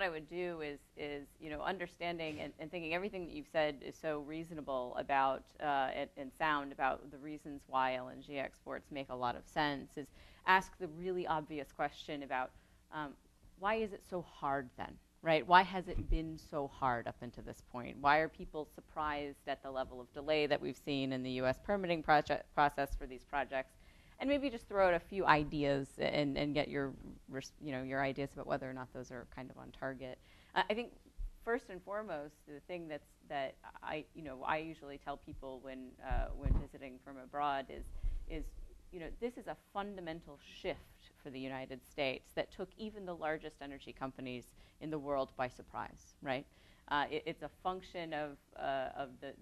I would do is you know, understanding and thinking everything that you've said is so reasonable about and sound about the reasons why LNG exports make a lot of sense, is ask the really obvious question about why is it so hard then, right? Why has it been so hard up until this point? Why are people surprised at the level of delay that we've seen in the U.S. permitting process for these projects? And maybe just throw out a few ideas and get your, you know, your ideas about whether or not those are kind of on target. I think first and foremost, the thing that I usually tell people when visiting from abroad is you know, this is a fundamental shift for the United States that took even the largest energy companies in the world by surprise, right? It's a function of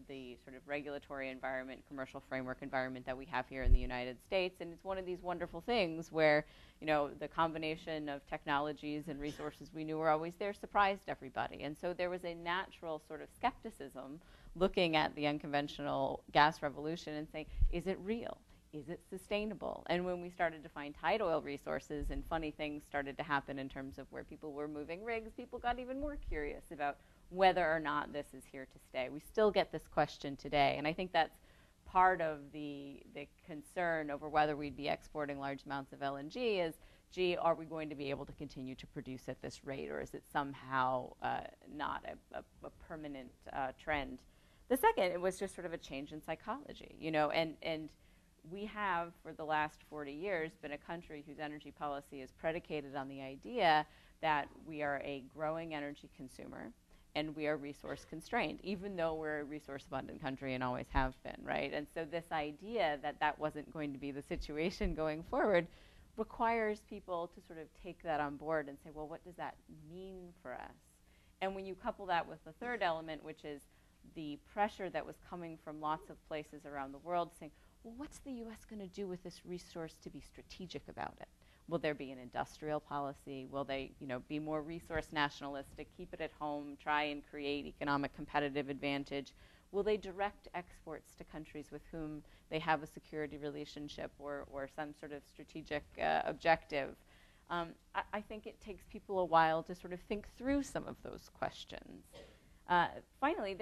the sort of regulatory environment, commercial framework environment that we have here in the United States, and it's one of these wonderful things where, you know, the combination of technologies and resources we knew were always there surprised everybody. And so there was a natural sort of skepticism looking at the unconventional gas revolution and saying, is it real? Is it sustainable? And when we started to find tight oil resources and funny things started to happen in terms of where people were moving rigs, people got even more curious about whether or not this is here to stay. We still get this question today, and I think that's part of the concern over whether we'd be exporting large amounts of LNG is, gee, are we going to be able to continue to produce at this rate, or is it somehow not a permanent trend? The second, it was just sort of a change in psychology, you know, and we have, for the last 40 years, been a country whose energy policy is predicated on the idea that we are a growing energy consumer and we are resource constrained, even though we're a resource abundant country and always have been, right? And so this idea that that wasn't going to be the situation going forward requires people to sort of take that on board and say, well, what does that mean for us? And when you couple that with the third element, which is the pressure that was coming from lots of places around the world saying, well, what's the U.S. going to do with this resource to be strategic about it? Will there be an industrial policy? Will they, you know, be more resource nationalistic, keep it at home, try and create economic competitive advantage? Will they direct exports to countries with whom they have a security relationship or some sort of strategic objective? I think it takes people a while to sort of think through some of those questions. Finally,